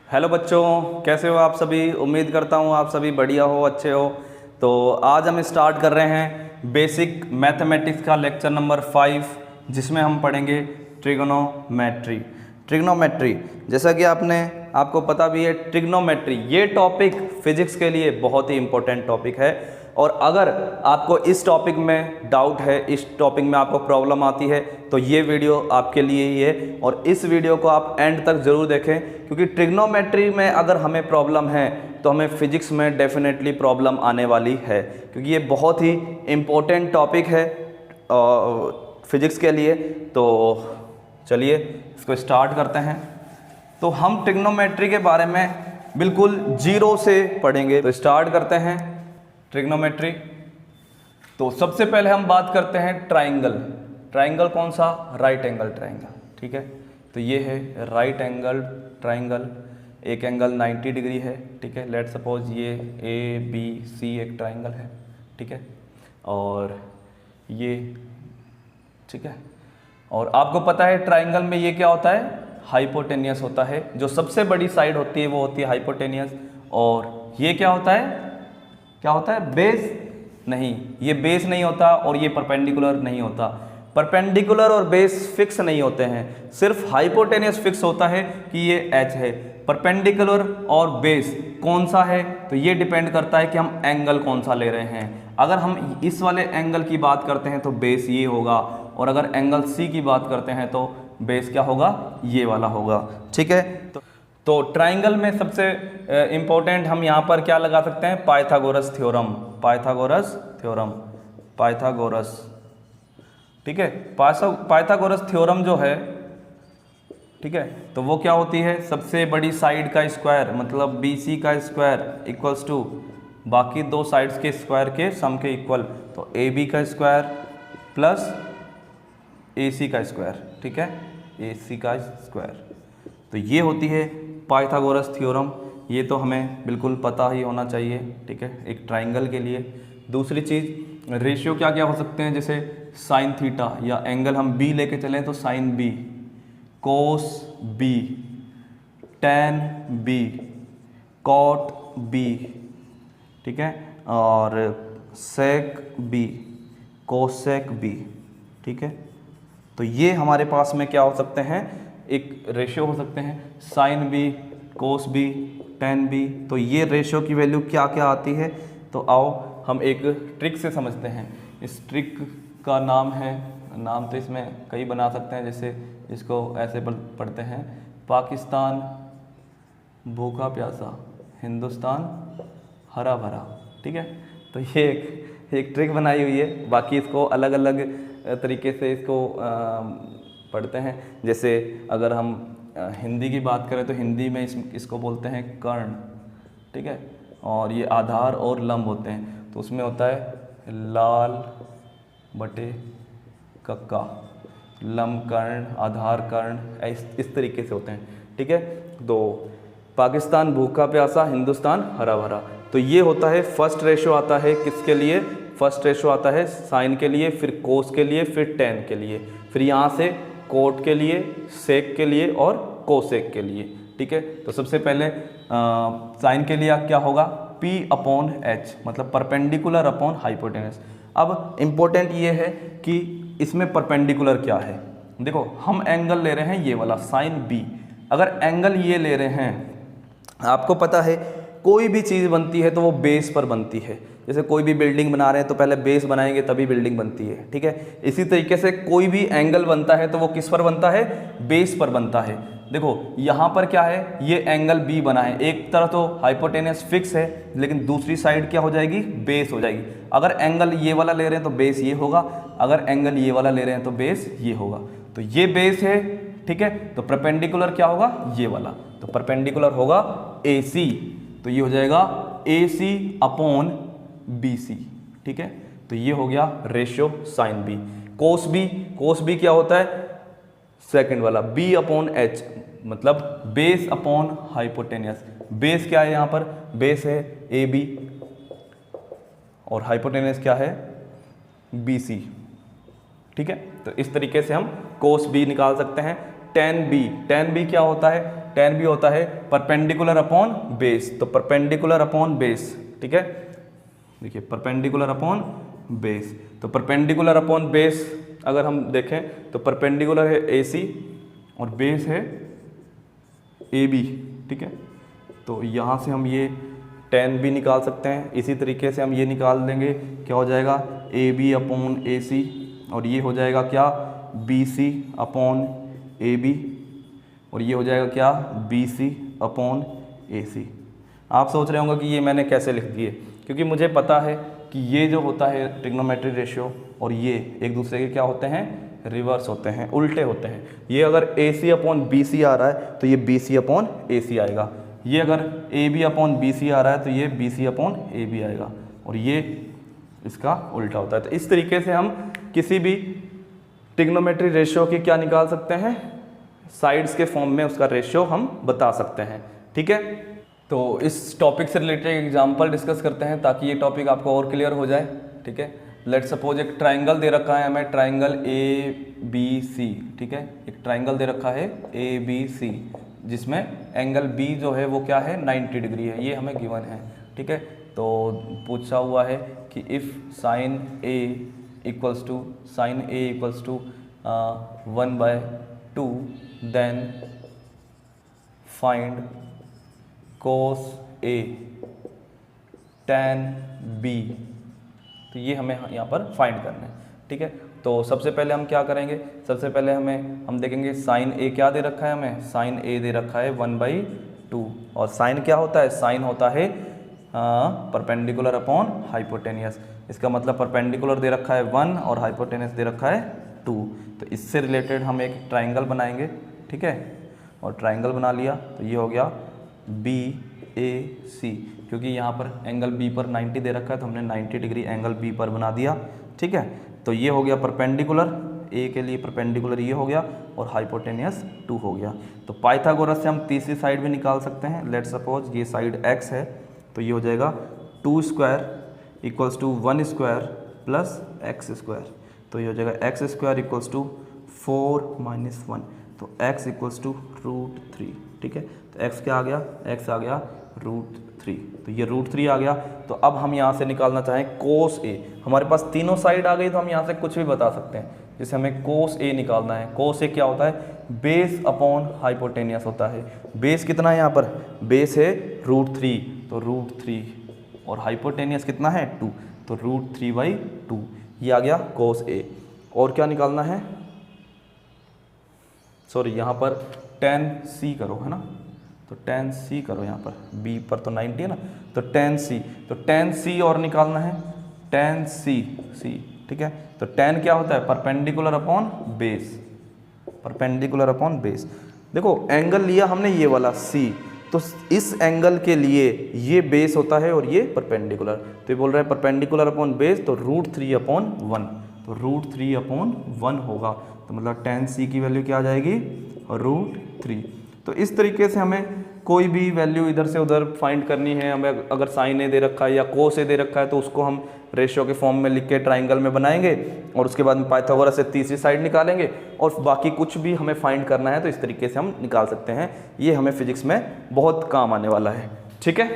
Hello बच्चों, कैसे हो आप सभी। उम्मीद करता हूँ आप सभी बढ़िया हो, अच्छे हो। तो आज हम स्टार्ट कर रहे हैं बेसिक मैथमेटिक्स का लेक्चर नंबर 5, जिसमें हम पढ़ेंगे ट्रिग्नोमेट्री। ट्रिग्नोमेट्री, जैसा कि आपको पता भी है, ट्रिग्नोमेट्री ये टॉपिक फिजिक्स के लिए बहुत ही इम्पोर्टेंट टॉपिक है। और अगर आपको इस टॉपिक में डाउट है, इस टॉपिक में आपको प्रॉब्लम आती है, तो ये वीडियो आपके लिए ही है। और इस वीडियो को आप एंड तक ज़रूर देखें, क्योंकि ट्रिग्नोमेट्री में अगर हमें प्रॉब्लम है तो हमें फिजिक्स में डेफिनेटली प्रॉब्लम आने वाली है, क्योंकि ये बहुत ही इम्पोर्टेंट टॉपिक है फिजिक्स के लिए। तो चलिए इसको स्टार्ट करते हैं। तो हम ट्रिग्नोमेट्री के बारे में बिल्कुल जीरो से पढ़ेंगे। तो स्टार्ट करते हैं ट्रिग्नोमेट्री। तो सबसे पहले हम बात करते हैं ट्राइंगल। ट्राइंगल कौन सा? Right angle triangle. ठीक है, तो ये है राइट एंगल ट्राइंगल। एक एंगल 90 डिग्री है। ठीक है, लेट सपोज ये ABC एक ट्राइंगल है। ठीक है, और ये, ठीक है, और आपको पता है ट्राइंगल में ये क्या होता है? हाइपोटेनियस होता है। जो सबसे बड़ी साइड होती है वो होती है हाइपोटेनियस। और ये क्या होता है? क्या होता है? बेस। नहीं, ये बेस नहीं होता और ये परपेंडिकुलर नहीं होता। परपेंडिकुलर और बेस फिक्स नहीं होते हैं, सिर्फ हाइपोटेनियस फिक्स होता है कि ये H है। परपेंडिकुलर और बेस कौन सा है, तो ये डिपेंड करता है कि हम एंगल कौन सा ले रहे हैं। अगर हम इस वाले एंगल की बात करते हैं तो बेस ये होगा, और अगर एंगल C की बात करते हैं तो बेस क्या होगा? ये वाला होगा। ठीक है, तो ट्राइंगल में सबसे इम्पोर्टेंट हम यहाँ पर क्या लगा सकते हैं? Pythagoras theorem. Pythagoras theorem, Pythagoras. ठीक है, पाइथागोरस थ्योरम जो है, ठीक है, तो वो क्या होती है? सबसे बड़ी साइड का स्क्वायर, मतलब BC का स्क्वायर इक्वल्स टू बाकी दो साइड्स के स्क्वायर के सम के इक्वल। तो AB का स्क्वायर प्लस AC का स्क्वायर। ठीक है, AC का स्क्वायर। तो ये होती है पाइथागोरस थ्योरम। ये तो हमें बिल्कुल पता ही होना चाहिए। ठीक है, एक ट्राइंगल के लिए। दूसरी चीज़, रेशियो क्या क्या हो सकते हैं? जैसे साइन थीटा, या एंगल हम B लेके चलें तो sine B, cos B, tan B, cot B, ठीक है, और सेक B, कोसेक B। ठीक है, तो ये हमारे पास में क्या हो सकते हैं? एक रेशियो हो सकते हैं, sign B, cos B, tan B। तो ये रेशियो की वैल्यू क्या क्या आती है, तो आओ हम एक ट्रिक से समझते हैं। इस ट्रिक का नाम है, नाम तो इसमें कई बना सकते हैं, जैसे इसको ऐसे पढ़ते हैं, पाकिस्तान भूखा प्यासा, हिंदुस्तान हरा भरा। ठीक है, तो ये एक ट्रिक बनाई हुई है। बाकी इसको अलग अलग तरीके से इसको पढ़ते हैं। जैसे अगर हम हिंदी की बात करें तो हिंदी में इसको बोलते हैं कर्ण। ठीक है, और ये आधार और लंब होते हैं, तो उसमें होता है लाल बटे कक्का, लंब कर्ण, आधार कर्ण, इस तरीके से होते हैं। ठीक है, तो पाकिस्तान भूखा प्यासा, हिंदुस्तान हरा भरा। तो ये होता है फर्स्ट रेशो आता है किसके लिए? फर्स्ट रेशो आता है साइन के लिए, फिर कोस के लिए, फिर टैन के लिए, फिर यहाँ से कोट के लिए, सेक के लिए और कोसेक के लिए। ठीक है, तो सबसे पहले साइन के लिए क्या होगा? P/H, मतलब परपेंडिकुलर अपॉन हाइपोटेनस। अब इम्पोर्टेंट ये है कि इसमें परपेंडिकुलर क्या है। देखो, हम एंगल ले रहे हैं ये वाला साइन B। अगर एंगल ये ले रहे हैं, आपको पता है कोई भी चीज़ बनती है तो वो बेस पर बनती है। जैसे कोई भी बिल्डिंग बना रहे हैं तो पहले बेस बनाएंगे तभी बिल्डिंग बनती है। ठीक है, इसी तरीके से कोई भी एंगल बनता है तो वो किस पर बनता है? बेस पर बनता है। देखो यहाँ पर क्या है, ये एंगल B बना है, एक तरफ तो हाइपोटेनस फिक्स है, लेकिन दूसरी साइड क्या हो जाएगी? बेस हो जाएगी। अगर एंगल ये वाला ले रहे हैं तो बेस ये होगा, अगर एंगल ये वाला ले रहे हैं तो बेस ये होगा। तो ये बेस है। ठीक है, तो परपेंडिकुलर क्या होगा? ये वाला। तो परपेंडिकुलर होगा AC, तो ये हो जाएगा AC/BC। ठीक है, तो ये हो गया ratio sign B। Cos B, cos B क्या होता है? सेकंड वाला B/H, मतलब बेस अपॉन हाइपोटेनियस। बेस क्या है यहाँ पर? बेस है AB और हाइपोटेनियस क्या है? BC। ठीक है, तो इस तरीके से हम कोस B निकाल सकते हैं। टैन B, टैन B क्या होता है? tan भी होता है परपेंडिकुलर अपॉन बेस, तो परपेंडिकुलर अपॉन बेस, ठीक है। देखिए परपेंडिकुलर अपॉन बेस, तो परपेंडिकुलर अपॉन बेस अगर हम देखें तो परपेंडिकुलर है AC और बेस है AB, ठीक है। तो यहाँ से हम ये tan भी निकाल सकते हैं, इसी तरीके से हम ये निकाल देंगे, क्या हो जाएगा AB अपॉन AC, और ये हो जाएगा क्या BC अपॉन AB, और ये हो जाएगा क्या BC अपॉन AC। आप सोच रहे होंगे कि ये मैंने कैसे लिख दिए, क्योंकि मुझे पता है कि ये जो होता है ट्रिग्नोमेट्री रेशियो और ये एक दूसरे के क्या होते हैं, रिवर्स होते हैं, उल्टे होते हैं। ये अगर AC अपॉन BC आ रहा है तो ये BC अपॉन AC आएगा, ये अगर AB अपॉन BC आ रहा है तो ये BC अपॉन AB आएगा, और ये इसका उल्टा होता है। तो इस तरीके से हम किसी भी ट्रिग्नोमेट्री रेशियो की क्या निकाल सकते हैं, साइड्स के फॉर्म में उसका रेशियो हम बता सकते हैं, ठीक है। तो इस टॉपिक से रिलेटेड एग्जांपल डिस्कस करते हैं ताकि ये टॉपिक आपको और क्लियर हो जाए, ठीक है। लेट सपोज एक ट्राइंगल दे रखा है हमें, ट्राइंगल ABC, ठीक है। एक ट्राइंगल दे रखा है ABC जिसमें एंगल B जो है वो क्या है 90 डिग्री है, ये हमें गिवन है, ठीक है। तो पूछा हुआ है कि if sine A equals to 1/2 then find cos A tan B, तो ये हमें यहाँ पर फाइंड करना है, ठीक है। तो सबसे पहले हम क्या करेंगे, सबसे पहले हम देखेंगे साइन A क्या दे रखा है हमें, साइन A दे रखा है 1/2, और साइन क्या होता है, साइन होता है परपेंडिकुलर अपॉन हाइपोटेनियस। इसका मतलब परपेंडिकुलर दे रखा है 1 और हाइपोटेनियस दे रखा है 2। तो इससे रिलेटेड हम एक ट्राइंगल बनाएंगे, ठीक है। और ट्राइंगल बना लिया तो ये हो गया BAC, क्योंकि यहाँ पर एंगल B पर 90 दे रखा है तो हमने 90 डिग्री एंगल B पर बना दिया, ठीक है। तो ये हो गया परपेंडिकुलर, A के लिए परपेंडिकुलर ये हो गया, और हाइपोटेनियस 2 हो गया। तो पाइथागोरस से हम तीसरी साइड भी निकाल सकते हैं। लेट सपोज ये साइड x है, तो ये हो जाएगा 2 square equals to 1 square plus x square, तो ये हो जाएगा x square equals to 4 minus 1, तो x इक्वल्स टू √3, ठीक है। तो x क्या आ गया, x आ गया √3, तो ये √3 आ गया। तो अब हम यहाँ से निकालना चाहें cos A, हमारे पास तीनों साइड आ गई तो हम यहाँ से कुछ भी बता सकते हैं। जैसे हमें cos A निकालना है, cos A क्या होता है, बेस अपॉन हाइपोटेनियस होता है। बेस कितना है यहाँ पर, बेस है √3, तो √3, और हाइपोटेनियस कितना है 2, तो √3/2, ये आ गया cos A। और क्या निकालना है, सॉरी यहाँ पर tan C करो, है ना, तो tan C करो, यहाँ पर B पर तो 90 है ना, तो tan C, तो tan C और निकालना है tan C, ठीक है। तो tan क्या होता है, perpendicular upon base, perpendicular upon base. देखो एंगल लिया हमने ये वाला C, तो इस एंगल के लिए ये बेस होता है और ये परपेंडिकुलर, तो ये बोल रहा है परपेंडिकुलर अपॉन बेस, तो √3/1, तो √3/1 होगा। तो मतलब tan C की वैल्यू क्या आ जाएगी, √3। तो इस तरीके से हमें कोई भी वैल्यू इधर से उधर फाइंड करनी है, हमें अगर साइन A दे रखा है या cos A दे रखा है तो उसको हम रेशियो के फॉर्म में लिख के ट्राइंगल में बनाएंगे, और उसके बाद में पाइथागोरस से तीसरी साइड निकालेंगे, और बाकी कुछ भी हमें फाइंड करना है तो इस तरीके से हम निकाल सकते हैं। ये हमें फिजिक्स में बहुत काम आने वाला है, ठीक है।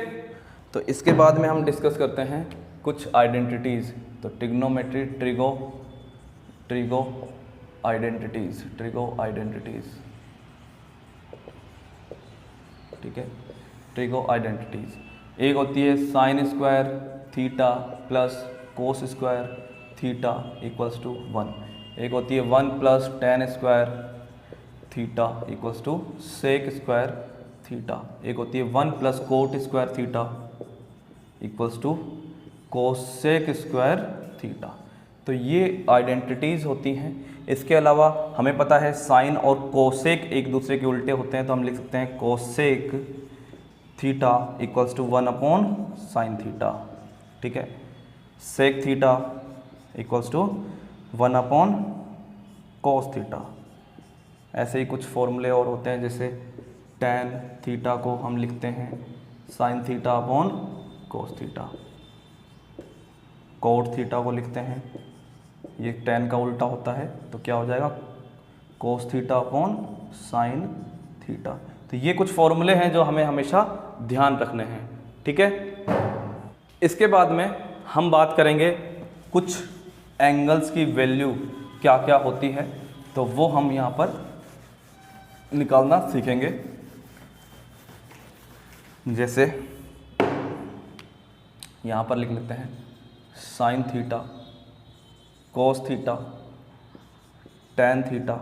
तो इसके बाद में हम डिस्कस करते हैं कुछ आइडेंटिटीज़। तो ट्रिग्नोमेट्री, ट्रिगो आइडेंटिटीज़, ठीक है। ट्रिगो आइडेंटिटीज़ एक होती है sine square theta plus cos square theta equals to 1, एक होती है 1 plus tan square theta equals to sec square theta, एक होती है 1 plus cot square theta equals to cosec square theta. तो ये आइडेंटिटीज़ होती हैं। इसके अलावा हमें पता है साइन और कोसेक एक दूसरे के उल्टे होते हैं, तो हम लिख सकते हैं cosec theta equals to 1/sin theta, ठीक है। Sec theta equals to 1/cos theta. ऐसे ही कुछ फॉर्मूले और होते हैं, जैसे tan थीटा को हम लिखते हैं sin थीटा/cos थीटा, कोट थीटा को लिखते हैं, ये tan का उल्टा होता है तो क्या हो जाएगा cos थीटा/sin थीटा। तो तो ये कुछ फॉर्मूले हैं जो हमें हमेशा ध्यान रखने हैं, ठीक है। इसके बाद में हम बात करेंगे कुछ एंगल्स की वैल्यू क्या क्या होती है, तो वो हम यहाँ पर निकालना सीखेंगे। जैसे यहाँ पर लिख लेते हैं sine theta, cos theta, tan theta,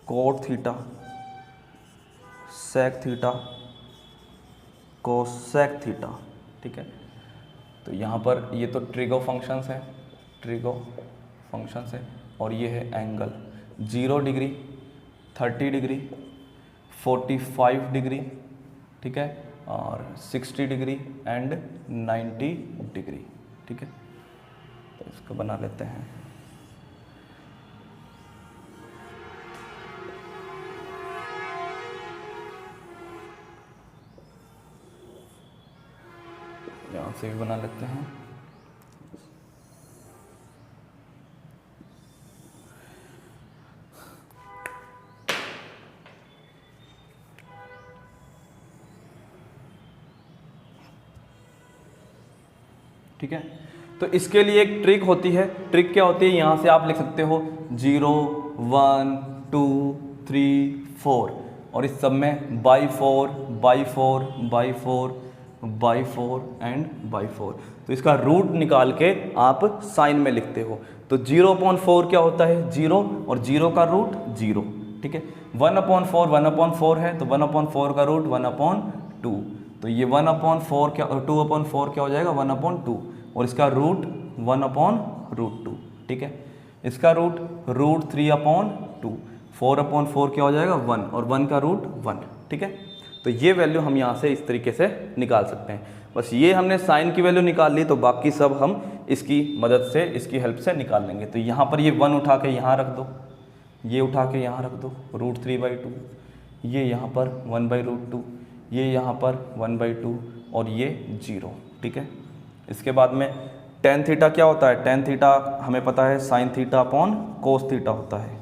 cot theta, sec theta, cosec theta, ठीक है। तो यहाँ पर ये तो ट्रिगो फंक्शंस हैं, ट्रिगो फंक्शंस है, और ये है एंगल 0 डिग्री, 30 डिग्री, 45 डिग्री, ठीक है, और 60 डिग्री एंड 90 डिग्री, ठीक है। तो इसको बना लेते हैं। यहाँ से भी बना लेते हैं। ठीक है, तो इसके लिए एक ट्रिक होती है। ट्रिक क्या होती है, यहाँ से आप लिख सकते हो 0, 1, 2, 3, 4, और इस सब में by 4, by 4, by 4, by 4 and by 4। तो इसका रूट निकाल के आप साइन में लिखते हो। तो 0/4 क्या होता है, 0, और 0 का रूट 0, ठीक है। 1/4 1/4 है, तो 1/4 का रूट 1/2। तो ये 1/4 क्या, 2/4 क्या हो जाएगा, 1/2, और इसका रूट 1/√2, ठीक है। इसका रूट √3/2, 4/4 क्या हो जाएगा 1, और 1 का रूट 1, ठीक है। तो ये वैल्यू हम यहाँ से इस तरीके से निकाल सकते हैं। बस ये हमने साइन की वैल्यू निकाल ली, तो बाकी सब हम इसकी मदद से, इसकी हेल्प से निकाल लेंगे। तो यहाँ पर ये 1 उठा के यहाँ रख दो, ये उठा के यहाँ रख दो, √3/2, ये यहाँ पर 1/√2, ये यहाँ पर 1/2, और ये 0, ठीक है। इसके बाद में tan थीटा क्या होता है, tan थीटा हमें पता है sin theta upon cos theta होता है।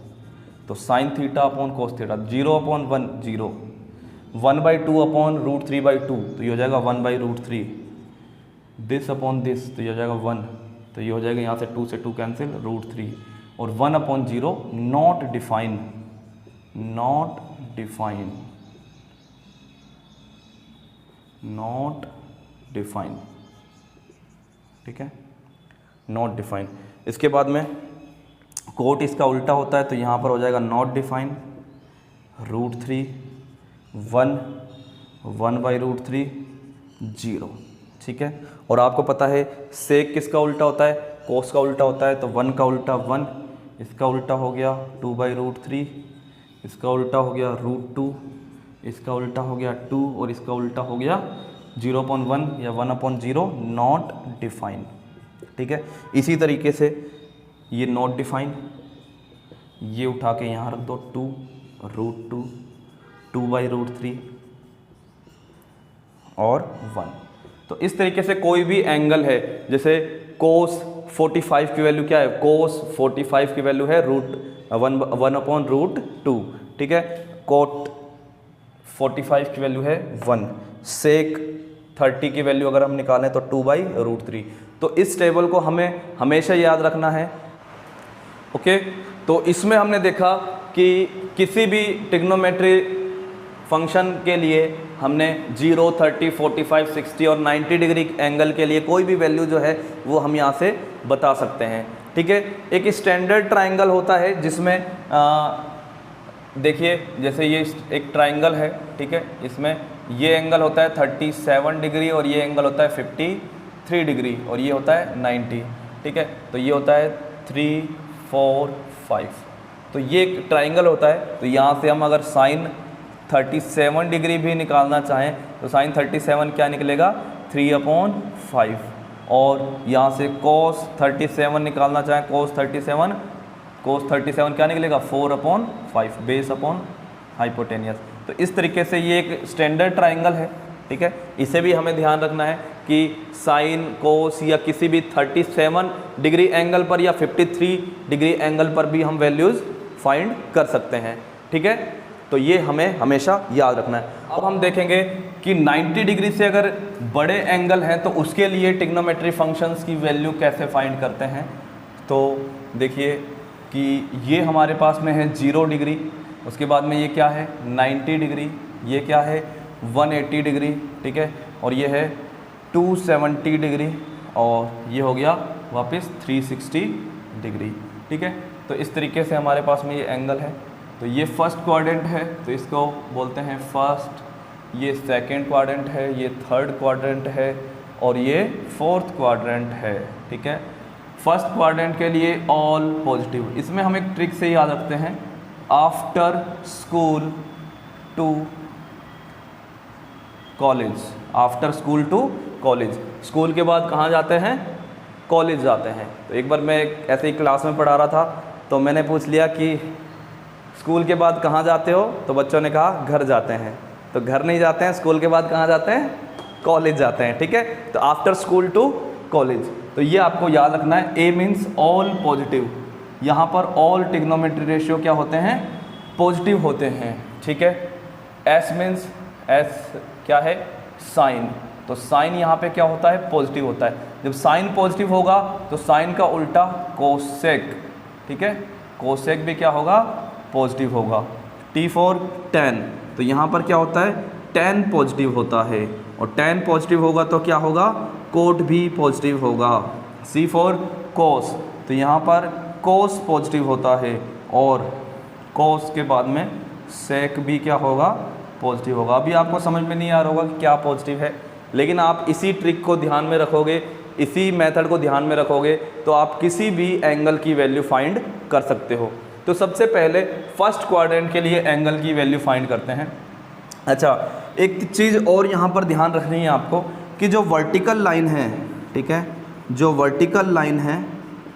तो sin theta upon cos theta 0/1 0, 1/2 upon √3/2, तो ये हो जाएगा 1/√3, दिस अपॉन दिस, तो ये हो जाएगा 1, तो ये हो जाएगा यहाँ से 2 से 2 कैंसिल, √3, और 1/0 not define, not define, not define, ठीक है, नॉट डिफाइन। इसके बाद में कोट इसका उल्टा होता है, तो यहाँ पर हो जाएगा नॉट डिफाइन, √3, 1, 1/√3, 0, ठीक है। और आपको पता है सेक किसका उल्टा होता है, कोस का उल्टा होता है, तो 1 का उल्टा 1, इसका उल्टा हो गया 2/√3, इसका उल्टा हो गया √2, इसका उल्टा हो गया 2, और इसका उल्टा हो गया 0/1 या 1/0, नॉट डिफाइन, ठीक है। इसी तरीके से ये नॉट डिफाइन, ये उठा के यहाँ रख दो 2, √2, 2/√3 और 1। तो इस तरीके से कोई भी एंगल है, जैसे कोस 45 की वैल्यू क्या है, कोस 45 की वैल्यू है 1/√2, ठीक है। कोट 45 की वैल्यू है 1, सेक 30 की वैल्यू अगर हम निकालें तो 2/√3। तो इस टेबल को हमें हमेशा याद रखना है, ओके। तो इसमें हमने देखा कि किसी भी ट्रिग्नोमेट्री फंक्शन के लिए हमने 0, 30, 45, 60 और 90 डिग्री एंगल के लिए कोई भी वैल्यू जो है वो हम यहाँ से बता सकते हैं, ठीक है। एक स्टैंडर्ड ट्रायंगल होता है जिसमें देखिए जैसे ये एक ट्रायंगल है, ठीक है, इसमें ये एंगल होता है 37 डिग्री और ये एंगल होता है 53 डिग्री और ये होता है 90, ठीक है। तो ये होता है 3, 4, 5, तो ये एक ट्रायंगल होता है। तो यहाँ से हम अगर साइन 37 डिग्री भी निकालना चाहें तो साइन 37 क्या निकलेगा 3/5, और यहाँ से cos 37 निकालना चाहें cos 37 क्या निकलेगा 4/5 बेस अपॉन हाइपोटेनियस। तो इस तरीके से ये एक स्टैंडर्ड ट्रायंगल है, ठीक है। इसे भी हमें ध्यान रखना है कि साइन कोस या किसी भी 37 डिग्री एंगल पर या 53 डिग्री एंगल पर भी हम वैल्यूज़ फाइंड कर सकते हैं, ठीक है। तो ये हमें हमेशा याद रखना है। अब हम देखेंगे कि 90 डिग्री से अगर बड़े एंगल हैं तो उसके लिए ट्रिग्नोमेट्री फंक्शंस की वैल्यू कैसे फाइंड करते हैं। तो देखिए कि ये हमारे पास में है 0 डिग्री, उसके बाद में ये क्या है 90 डिग्री, ये क्या है 180 डिग्री, ठीक है, और ये है 270 डिग्री, और ये हो गया वापस 360 डिग्री, ठीक है। तो इस तरीके से हमारे पास में ये एंगल है। तो ये फर्स्ट क्वाड्रेंट है तो इसको बोलते हैं फर्स्ट, ये सेकंड क्वाड्रेंट है, ये थर्ड क्वाड्रेंट है, और ये फोर्थ क्वाड्रेंट है, ठीक है। फर्स्ट क्वाड्रेंट के लिए ऑल पॉजिटिव। इसमें हम एक ट्रिक से याद रखते हैं, after school to college, after school to college, school के बाद कहाँ जाते हैं, कॉलेज जाते हैं। तो एक बार मैं ऐसे ही क्लास में पढ़ा रहा था तो मैंने पूछ लिया कि स्कूल के बाद कहाँ जाते हो, तो बच्चों ने कहा घर जाते हैं। तो घर नहीं जाते हैं, स्कूल के बाद कहाँ जाते हैं, कॉलेज जाते हैं, ठीक है। तो आफ्टर स्कूल टू कॉलेज, तो ये आपको याद रखना है। ए मीन्स ऑल पॉजिटिव, यहाँ पर ऑल ट्रिग्नोमेट्री रेशियो क्या होते हैं, पॉजिटिव होते हैं, ठीक है। एस मीन्स एस क्या है, साइन, तो साइन यहाँ पे क्या होता है, पॉजिटिव होता है। जब साइन पॉजिटिव होगा तो साइन का उल्टा कोसेक, ठीक है, कोसेक भी क्या होगा, पॉजिटिव होगा। टी फॉर टेन, तो यहाँ पर क्या होता है, टेन पॉजिटिव होता है, और टेन पॉजिटिव होगा तो क्या होगा, कोट भी पॉजिटिव होगा। सी फॉर कोस, तो यहाँ पर कोस पॉजिटिव होता है, और कोस के बाद में सेक भी क्या होगा, पॉजिटिव होगा। अभी आपको समझ में नहीं आ रहा होगा कि क्या पॉजिटिव है, लेकिन आप इसी ट्रिक को ध्यान में रखोगे, इसी मेथड को ध्यान में रखोगे तो आप किसी भी एंगल की वैल्यू फाइंड कर सकते हो। तो सबसे पहले फर्स्ट क्वाड्रेंट के लिए एंगल की वैल्यू फाइंड करते हैं। अच्छा, एक चीज़ और यहाँ पर ध्यान रखनी है आपको कि जो वर्टिकल लाइन है, ठीक है, जो वर्टिकल लाइन है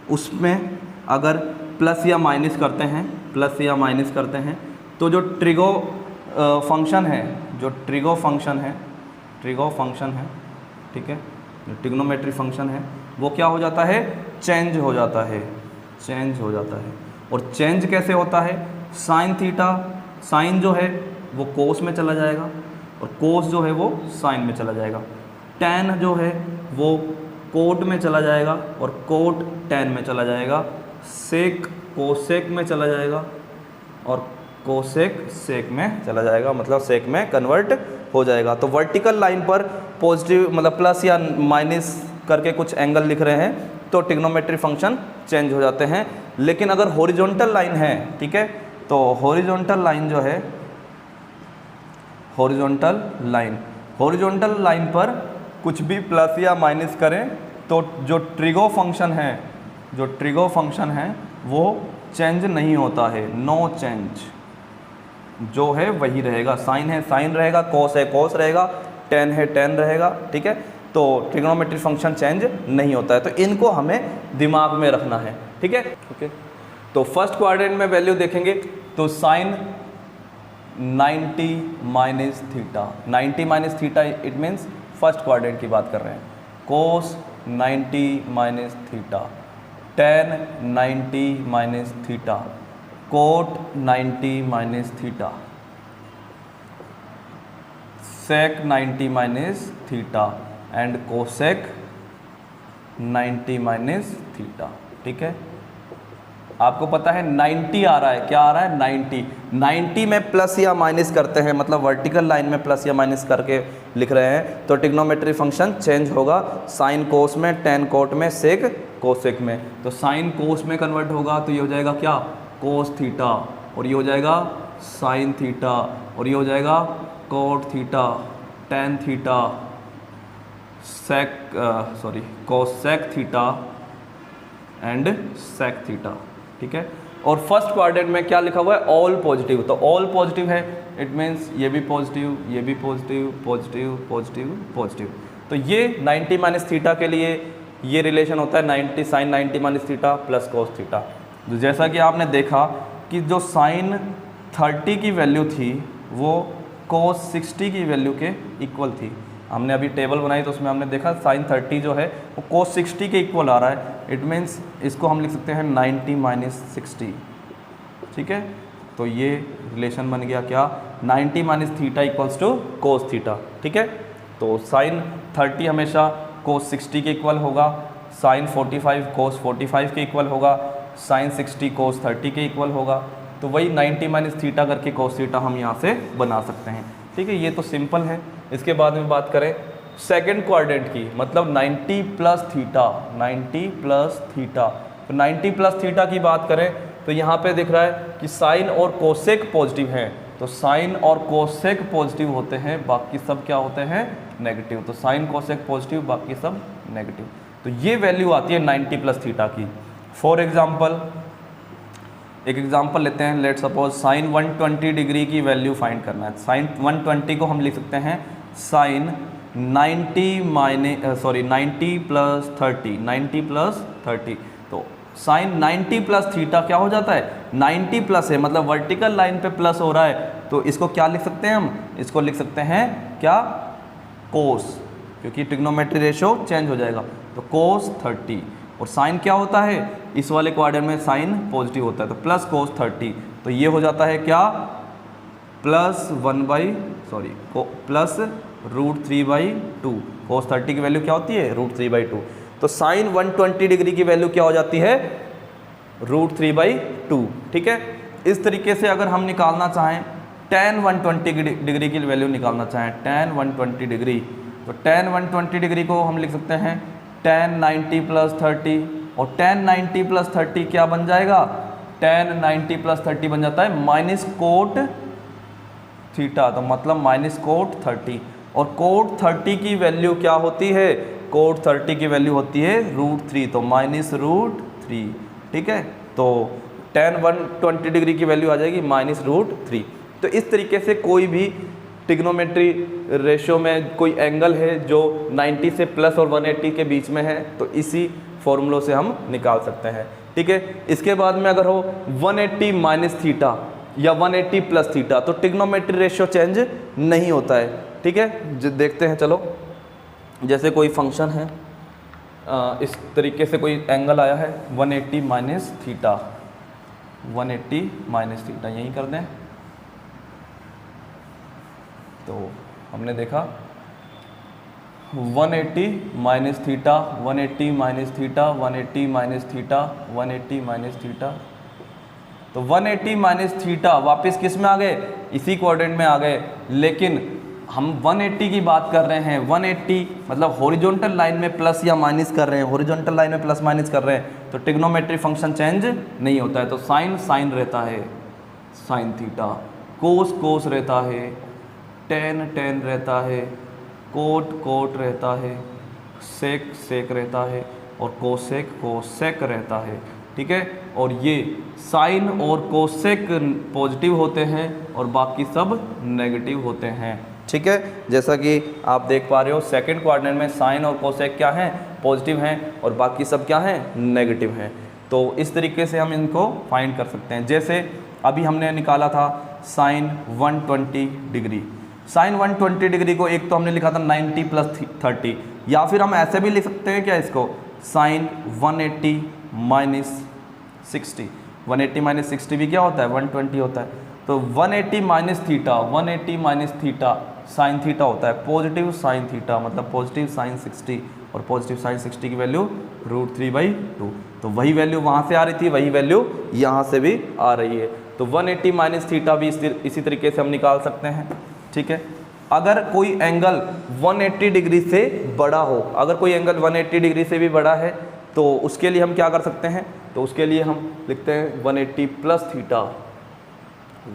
उसमें अगर प्लस या माइनस करते हैं, प्लस या माइनस करते हैं, तो जो ट्रिगो फंक्शन है, जो ट्रिगो फंक्शन है, ट्रिगो फंक्शन है, ठीक है, जो ट्रिग्नोमेट्री फंक्शन है वो क्या हो जाता है, चेंज हो जाता है, चेंज हो जाता है। और चेंज कैसे होता है, साइन थीटा, साइन जो है वो कोस में चला जाएगा और कोस जो है वो साइन में चला जाएगा। टैन जो है वो कोट में चला जाएगा और कोट टैन में चला जाएगा। सेक कोसेक में चला जाएगा और कोसेक सेक में चला जाएगा, मतलब सेक में कन्वर्ट हो जाएगा। तो वर्टिकल लाइन पर पॉजिटिव मतलब प्लस या माइनस करके कुछ एंगल लिख रहे हैं तो ट्रिग्नोमेट्री फंक्शन चेंज हो जाते हैं। लेकिन अगर हॉरिजॉन्टल लाइन है, ठीक है, तो हॉरिजॉन्टल लाइन जो है, हॉरिजॉन्टल लाइन पर कुछ भी प्लस या माइनस करें तो जो ट्रिगो फंक्शन है, जो ट्रिगो फंक्शन है वो चेंज नहीं होता है, नो चेंज, जो है वही रहेगा। साइन है साइन रहेगा, कॉस है कॉस रहेगा, टेन है टेन रहेगा, ठीक है। तो ट्रिग्नोमेट्री फंक्शन चेंज नहीं होता है, तो इनको हमें दिमाग में रखना है, ठीक है। ओके, तो फर्स्ट क्वाड्रेंट में वैल्यू देखेंगे तो sine 90 minus theta, 90 minus theta it means first quadrant की बात कर रहे हैं। Cos 90 minus theta, tan 90 minus theta, cot 90 minus theta, sec 90 minus theta and cosec 90 minus theta, ठीक है। आपको पता है 90 आ रहा है, क्या आ रहा है 90, 90 में प्लस या माइनस करते हैं, मतलब वर्टिकल लाइन में प्लस या माइनस करके लिख रहे हैं तो ट्रिग्नोमेट्री फंक्शन चेंज होगा। साइन कोस में, टेन कोट में, सेक कोसेक में। तो साइन कोस में कन्वर्ट होगा तो ये हो जाएगा क्या, कोस थीटा, और ये हो जाएगा साइन थीटा, और ये हो जाएगा cot theta, tan theta, cosec theta and sec theta, ठीक है। और फर्स्ट क्वाड्रेंट में क्या लिखा हुआ है, ऑल पॉजिटिव, तो ऑल पॉजिटिव है इट मीन्स ये भी पॉजिटिव, ये भी पॉजिटिव, पॉजिटिव पॉजिटिव पॉजिटिव। तो ये 90 माइनस थीटा के लिए ये रिलेशन होता है 90 sine 90 minus theta plus cos theta. तो जैसा कि आपने देखा कि जो साइन 30 की वैल्यू थी वो कोस 60 की वैल्यू के इक्वल थी। हमने अभी टेबल बनाई तो उसमें हमने देखा साइन 30 जो है वो कोस 60 के इक्वल आ रहा है, इट मीन्स इसको हम लिख सकते हैं 90 माइनस 60, ठीक है। तो ये रिलेशन बन गया क्या, 90 minus theta equals to cos theta. ठीक है, तो साइन 30 हमेशा कोस 60 के इक्वल होगा, साइन 45 कोस 45 के इक्वल होगा, साइन 60 कोस 30 के इक्वल होगा। तो वही 90 माइनस थीटा करके कोस थीटा हम यहाँ से बना सकते हैं। ठीक है, ये तो सिंपल है। इसके बाद में बात करें सेकंड क्वाड्रेंट की, मतलब 90 प्लस थीटा, 90 प्लस थीटा। तो 90 प्लस थीटा की बात करें तो यहाँ पे दिख रहा है कि साइन और कोसेक पॉजिटिव हैं, तो साइन और कोसेक पॉजिटिव होते हैं, बाकी सब क्या होते हैं, नेगेटिव। तो साइन कोसेक पॉजिटिव, बाकी सब नेगेटिव। तो ये वैल्यू आती है 90 प्लस थीटा की। फॉर एग्जाम्पल एक एग्जाम्पल लेते हैं, लेट सपोज साइन 120 डिग्री की वैल्यू फाइंड करना है। साइन 120 को हम लिख सकते हैं साइन 90 प्लस 30, 90 प्लस 30। तो साइन 90 प्लस थीटा क्या हो जाता है, 90 प्लस है मतलब वर्टिकल लाइन पे प्लस हो रहा है, तो इसको क्या लिख सकते हैं हम, इसको लिख सकते हैं क्या, कोस, क्योंकि ट्रिग्नोमेट्री रेशो चेंज हो जाएगा। तो कोस 30, और साइन क्या होता है, इस वाले क्वाड्रेंट में साइन पॉजिटिव होता है, तो प्लस कोस 30। तो ये हो जाता है क्या, प्लस √3/2। कोस 30 की वैल्यू क्या होती है, √3/2। तो साइन 120 डिग्री की वैल्यू क्या हो जाती है, √3/2। ठीक है, इस तरीके से अगर हम निकालना चाहें tan 120 डिग्री की वैल्यू निकालना चाहें, tan 120 डिग्री, तो tan 120 डिग्री को हम लिख सकते हैं tan 90 प्लस 30, और tan 90 प्लस 30 क्या बन जाएगा, tan 90 प्लस 30 बन जाता है माइनस कोट थीटा, तो मतलब माइनस कोट 30। और कोट 30 की वैल्यू क्या होती है, कोट 30 की वैल्यू होती है √3, तो माइनस √3। ठीक है, तो tan 120 डिग्री की वैल्यू आ जाएगी माइनस √3। तो इस तरीके से कोई भी ट्रिग्नोमेट्री रेशो में कोई एंगल है जो 90 से प्लस और 180 के बीच में है, तो इसी फॉर्मूलों से हम निकाल सकते हैं। ठीक है, इसके बाद में अगर हो 180 माइनस थीटा या 180 प्लस थीटा, तो ट्रिग्नोमेट्री रेशो चेंज नहीं होता है। ठीक है, देखते हैं, चलो जैसे कोई फंक्शन है, इस तरीके से कोई एंगल आया है 180 माइनस थीटा, 180 माइनस थीटा यहीं कर दें। तो हमने देखा 180 minus theta, 180 minus theta, 180 minus theta, 180 minus theta. तो 180 माइनस थीटा वापस किस में आ गए, इसी क्वाड्रेंट में आ गए, लेकिन हम 180 की बात कर रहे हैं। 180 मतलब हॉरिजॉन्टल लाइन में प्लस या माइनस कर रहे हैं, हॉरिजॉन्टल लाइन में प्लस माइनस कर रहे हैं, तो ट्रिग्नोमेट्री फंक्शन चेंज नहीं होता है। तो साइन साइन रहता है, साइन थीटा, कोस कोस रहता है, टेन टेन रहता है, कोट कोट रहता है, सेक सेक रहता है, और कोसेक कोसेक रहता है। ठीक है, और ये साइन और कोसेक पॉजिटिव होते हैं और बाकी सब नेगेटिव होते हैं। ठीक है, जैसा कि आप देख पा रहे हो सेकंड क्वाड्रेंट में साइन और कोसेक क्या हैं, पॉजिटिव हैं, और बाकी सब क्या हैं, नेगेटिव हैं। तो इस तरीके से हम इनको फाइंड कर सकते हैं। जैसे अभी हमने निकाला था साइन 120 डिग्री, साइन 120 डिग्री को एक तो हमने लिखा था 90 प्लस 30, या फिर हम ऐसे भी लिख सकते हैं क्या इसको, साइन 180 माइनस 60। 180 माइनस 60 भी क्या होता है, 120 होता है। तो 180 minus theta, 180 minus theta sine theta होता है, पॉजिटिव साइन थीटा मतलब पॉजिटिव साइन 60, और पॉजिटिव साइन 60 की वैल्यू √3/2। तो वही वैल्यू वहाँ से आ रही थी, वही वैल्यू यहाँ से भी आ रही है। तो 180 माइनस थीटा भी इसी तरीके से हम निकाल सकते हैं। ठीक है, अगर कोई एंगल 180 डिग्री से बड़ा हो, अगर कोई एंगल 180 डिग्री से भी बड़ा है, तो उसके लिए हम क्या कर सकते हैं, तो उसके लिए हम लिखते हैं 180 प्लस थीटा,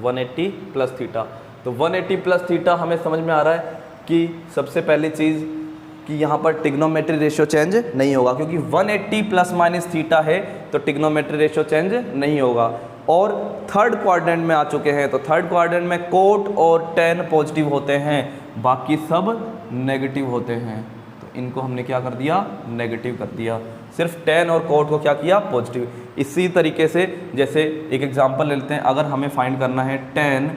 180 प्लस थीटा। तो 180 प्लस थीटा हमें समझ में आ रहा है कि सबसे पहली चीज़ कि यहाँ पर ट्रिग्नोमेट्री रेशियो चेंज नहीं होगा, क्योंकि 180 प्लस माइनस थीटा है तो ट्रिग्नोमेट्री रेशियो चेंज नहीं होगा। और थर्ड क्वाड्रेंट में आ चुके हैं, तो थर्ड क्वाड्रेंट में कोट और टेन पॉजिटिव होते हैं, बाकी सब नेगेटिव होते हैं। तो इनको हमने क्या कर दिया, नेगेटिव कर दिया, सिर्फ टेन और कोट को क्या किया, पॉजिटिव। इसी तरीके से जैसे एक एग्जांपल ले लेते हैं, अगर हमें फाइंड करना है टेन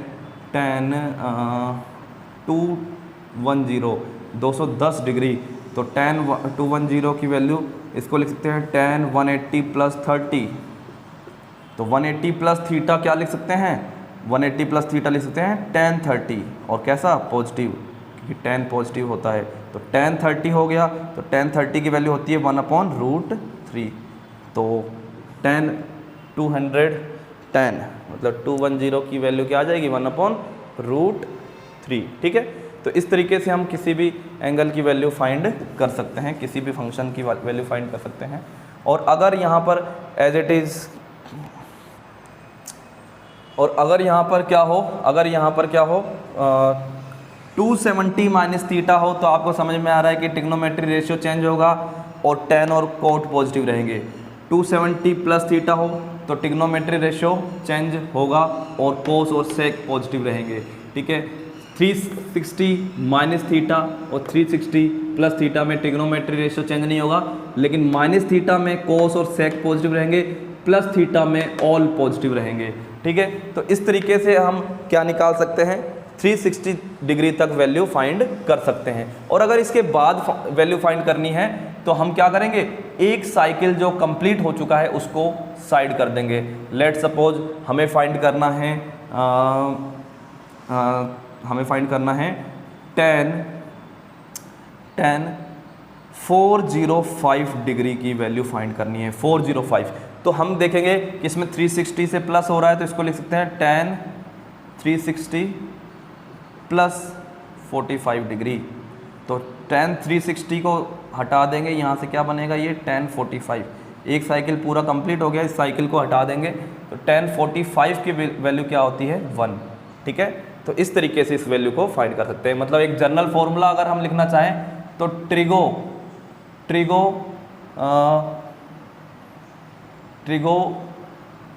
210 डिग्री, तो tan 210 की वैल्यू इसको लिख सकते हैं tan 180 प्लस 30। तो 180 प्लस थीटा क्या लिख सकते हैं, 180 प्लस थीटा लिख सकते हैं tan 30, और कैसा पॉजिटिव, क्योंकि tan पॉजिटिव होता है, तो tan 30 हो गया। तो tan 30 की वैल्यू होती है 1/√3, तो tan 210 मतलब 210 की वैल्यू क्या आ जाएगी 1/√3, ठीक है। तो इस तरीके से हम किसी भी एंगल की वैल्यू फाइंड कर सकते हैं, किसी भी फंक्शन की वैल्यू फाइंड कर सकते हैं। और अगर यहाँ पर एज इट इज़, और अगर यहाँ पर क्या हो, अगर यहाँ पर क्या हो 270 माइनस थीटा हो, तो आपको समझ में आ रहा है कि ट्रिग्नोमेट्री रेशियो चेंज होगा और tan और cot पॉजिटिव रहेंगे। 270 प्लस थीटा हो तो ट्रिग्नोमेट्री रेशियो चेंज होगा और cos और sec पॉजिटिव रहेंगे, ठीक है। 360 माइनस थीटा और 360 प्लस थीटा में ट्रिग्नोमेट्री रेशियो चेंज नहीं होगा, लेकिन माइनस थीटा में cos और sec पॉजिटिव रहेंगे, प्लस थीटा में ऑल पॉजिटिव रहेंगे, ठीक है। तो इस तरीके से हम क्या निकाल सकते हैं, 360 डिग्री तक वैल्यू फाइंड कर सकते हैं। और अगर इसके बाद वैल्यू फाइंड करनी है तो हम क्या करेंगे, एक साइकिल जो कंप्लीट हो चुका है उसको साइड कर देंगे। लेट सपोज हमें फाइंड करना है tan 405 डिग्री की वैल्यू फाइंड करनी है, 405। तो हम देखेंगे कि इसमें 360 से प्लस हो रहा है, तो इसको लिख सकते हैं tan 360 प्लस 45 डिग्री। तो tan 360 को हटा देंगे, यहाँ से क्या बनेगा, ये tan 45। एक साइकिल पूरा कंप्लीट हो गया, इस साइकिल को हटा देंगे, तो tan 45 की वैल्यू क्या होती है 1, ठीक है। तो इस तरीके से इस वैल्यू को फाइंड कर सकते हैं। मतलब एक जनरल फॉर्मूला अगर हम लिखना चाहें तो ट्रिगो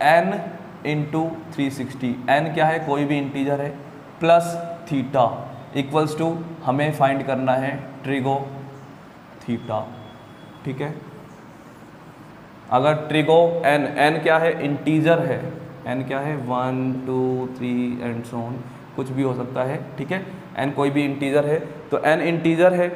n इंटू 360, n क्या है, कोई भी इंटीजर है, प्लस थीटा इक्वल्स टू हमें फाइंड करना है ट्रिगो थीटा, ठीक है। अगर ट्रिगो n क्या है, इंटीजर है, n क्या है 1 2 3 एंड सो ऑन, कुछ भी हो सकता है, ठीक है। n कोई भी इंटीजर है, तो n इंटीजर है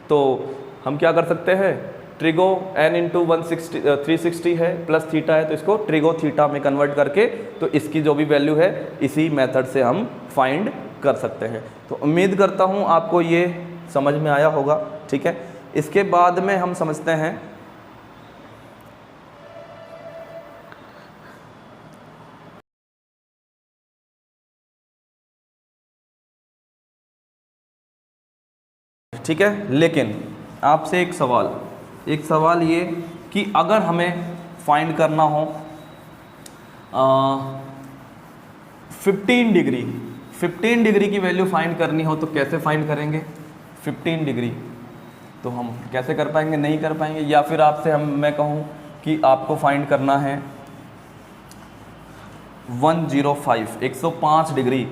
तो हम क्या कर सकते हैं, ट्रिगो n इंटू 360 है प्लस थीटा है, तो इसको ट्रिगो थीटा में कन्वर्ट करके तो इसकी जो भी वैल्यू है इसी मेथड से हम फाइंड कर सकते हैं। तो उम्मीद करता हूँ आपको ये समझ में आया होगा, ठीक है। इसके बाद में हम समझते हैं ठीक है। लेकिन आपसे एक सवाल ये कि अगर हमें फाइंड करना हो 15 डिग्री की वैल्यू फाइंड करनी हो तो कैसे फाइंड करेंगे 15 डिग्री, तो हम कैसे कर पाएंगे, नहीं कर पाएंगे। या फिर आपसे मैं कहूँ कि आपको फाइंड करना है 105 डिग्री,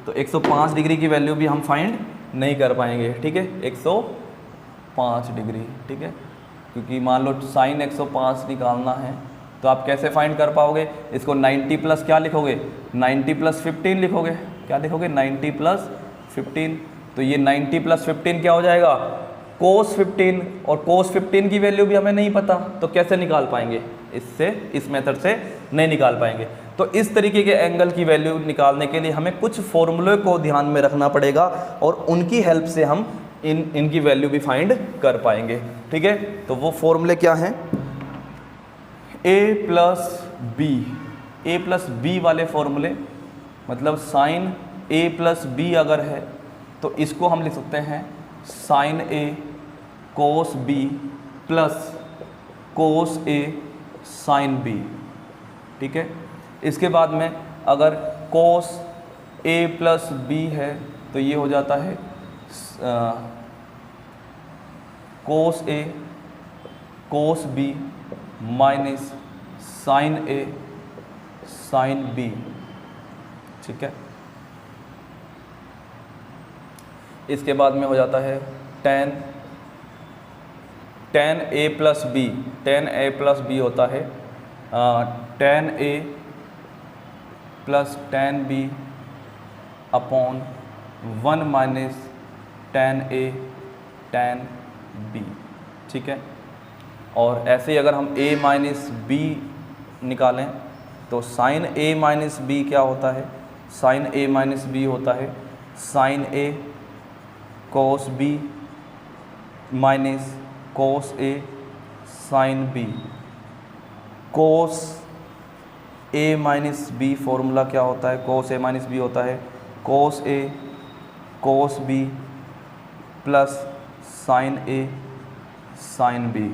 तो 105 डिग्री की वैल्यू भी हम फाइंड नहीं कर पाएंगे, ठीक है। 105 डिग्री, ठीक है, क्योंकि मान लो साइन 105 निकालना है तो आप कैसे फाइंड कर पाओगे, इसको 90 प्लस क्या लिखोगे, 90 प्लस 15 लिखोगे, क्या लिखोगे 90 प्लस 15। तो ये 90 प्लस 15 क्या हो जाएगा cos 15, और cos 15 की वैल्यू भी हमें नहीं पता, तो कैसे निकाल पाएंगे, इस मेथड से नहीं निकाल पाएंगे। तो इस तरीके के एंगल की वैल्यू निकालने के लिए हमें कुछ फॉर्मूले को ध्यान में रखना पड़ेगा और उनकी हेल्प से हम इनकी वैल्यू भी फाइंड कर पाएंगे, ठीक है। तो वो फॉर्मूले क्या हैं, a प्लस बी वाले फॉर्मूले, मतलब साइन a प्लस बी अगर है तो इसको हम लिख सकते हैं sine a cos b plus cos a sine b, ठीक है। इसके बाद में अगर कोस a प्लस बी है तो ये हो जाता है cos a cos b minus sine a sine b, ठीक है। इसके बाद में हो जाता है tan a प्लस बी होता है tan a plus tan b upon 1 minus tan a tan b, ठीक है। और ऐसे ही अगर हम a माइनस बी निकालें तो साइन a माइनस बी क्या होता है, साइन ए माइनस बी होता है sign A cos B minus cos A sine B. Cos A minus B formula क्या होता है, कॉस ए माइनस बी होता है cos A cos B plus sign A sine B.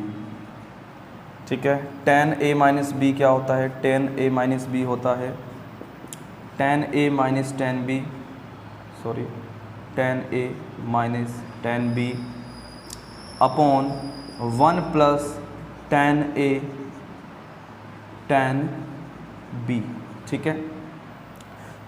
ठीक है, टेन ए माइनस बी क्या होता है, टेन ए माइनस बी होता है ten A minus ten B, sorry ten A minus ten B upon one plus ten A ten B. ठीक है,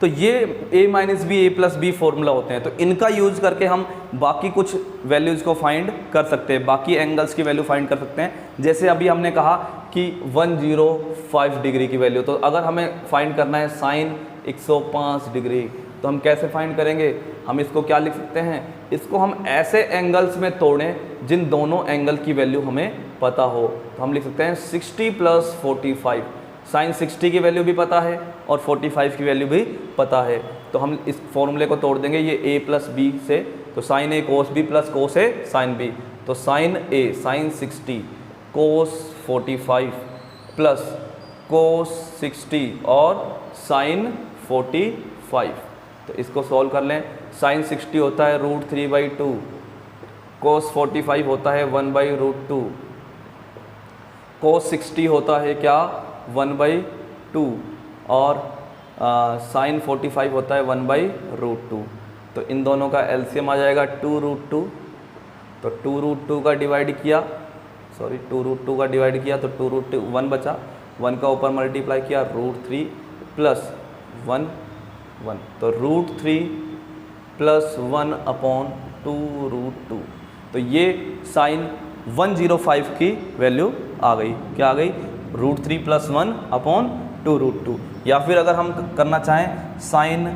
तो ये a minus B A plus B formula होते हैं, तो इनका यूज़ करके हम बाकी कुछ वैल्यूज़ को फाइंड कर सकते हैं, बाकी एंगल्स की वैल्यू फाइंड कर सकते हैं। जैसे अभी हमने कहा कि 105 डिग्री की वैल्यू, तो अगर हमें फाइंड करना है साइन 105 डिग्री तो हम कैसे फाइंड करेंगे, हम इसको क्या लिख सकते हैं, इसको हम ऐसे एंगल्स में तोड़ें जिन दोनों एंगल की वैल्यू हमें पता हो। तो हम लिख सकते हैं 60 प्लस 45, साइन 60 की वैल्यू भी पता है और 45 की वैल्यू भी पता है, तो हम इस फॉर्मूले को तोड़ देंगे ये a प्लस बी से, तो साइन ए कोस बी प्लस कोस ए साइन बी, तो साइन ए साइन 60 कोस 45 प्लस कोस 60 और साइन 45। तो इसको सॉल्व कर लें, साइन 60 होता है √3/2, कोस 45 होता है 1/√2, कोस 60 होता है क्या 1/2 और साइन 45 होता है 1/√2। तो इन दोनों का एलसीएम आ जाएगा 2√2, तो 2√2 का डिवाइड किया, सॉरी 2√2 का डिवाइड किया तो 2√2 1 बचा, 1 का ऊपर मल्टीप्लाई किया √3 प्लस 1 1, तो √3 प्लस 1 अपॉन 2√2। तो ये साइन 105 की वैल्यू आ गई, क्या आ गई, √3 प्लस 1 अपॉन 2√2। या फिर अगर हम करना चाहें साइन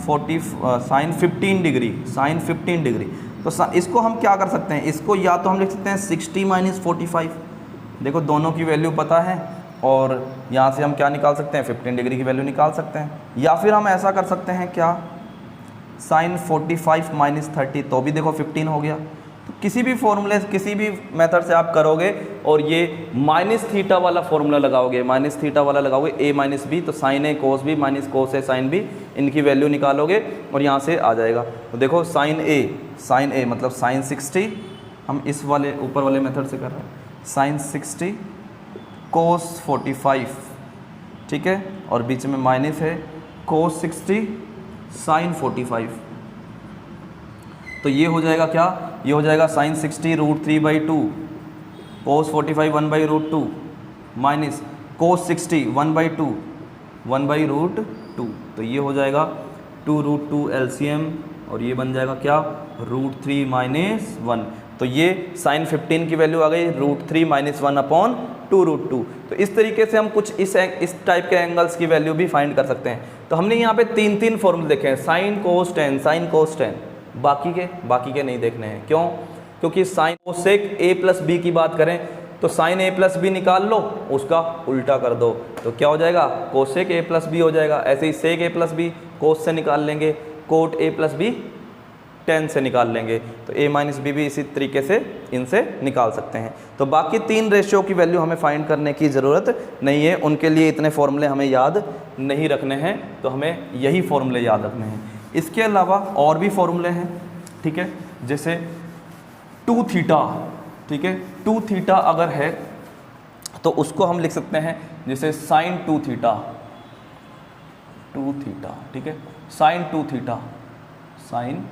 15 डिग्री, साइन 15 डिग्री, तो इसको हम क्या कर सकते हैं, इसको या तो हम लिख सकते हैं 60 माइनस 45, देखो दोनों की वैल्यू पता है और यहाँ से हम क्या निकाल सकते हैं 15 डिग्री की वैल्यू निकाल सकते हैं। या फिर हम ऐसा कर सकते हैं क्या, साइन 45 माइनस 30, तो भी देखो 15 हो गया। तो किसी भी फॉर्मूले, किसी भी मेथड से आप करोगे और ये माइनस थीटा वाला फॉर्मूला लगाओगे, माइनस थीटा वाला लगाओगे a माइनस बी, तो साइन ए कोस बी माइनस कोस ए साइन बी, इनकी वैल्यू निकालोगे और यहाँ से आ जाएगा। तो देखो साइन ए मतलब साइन 60, हम इस वाले ऊपर वाले मेथड से कर रहे हैं, साइन 60 कोस 45, ठीक है, और बीच में माइनस है कोस 60 साइन 45, तो ये हो जाएगा क्या, ये हो जाएगा साइन 60 √3/2 कोस 45 1/√2 माइनस कोस 60 1/2 1/√2, तो ये हो जाएगा 2√2 एलसीएम और ये बन जाएगा क्या √3 माइनस 1। तो ये साइन 15 की वैल्यू आ गई √3 माइनस 1 अपॉन 2√2। तो इस तरीके से हम कुछ इस टाइप के एंगल्स की वैल्यू भी फाइंड कर सकते हैं। तो हमने यहाँ पे तीन फॉर्मूले देखे हैं, sine cos tan, sine cos tan, बाकी के नहीं देखने हैं। क्यों, क्योंकि sine cosec a plus B की बात करें तो साइन a प्लस बी निकाल लो, उसका उल्टा कर दो तो क्या हो जाएगा, कोसेक a प्लस बी हो जाएगा। ऐसे ही sec a plus B cos से निकाल लेंगे, cot a plus B tan से निकाल लेंगे, तो a माइनस बी भी इसी तरीके से इनसे निकाल सकते हैं। तो बाकी तीन रेशियो की वैल्यू हमें फाइंड करने की ज़रूरत नहीं है, उनके लिए इतने फॉर्मूले हमें याद नहीं रखने हैं, तो हमें यही फॉर्मूले याद रखने हैं। इसके अलावा और भी फॉर्मूले हैं, ठीक है, जैसे 2 थीटा, ठीक है, 2 थीटा अगर है तो उसको हम लिख सकते हैं जैसे साइन 2 थीटा, 2 थीटा, ठीक है, साइन 2 थीटा, साइन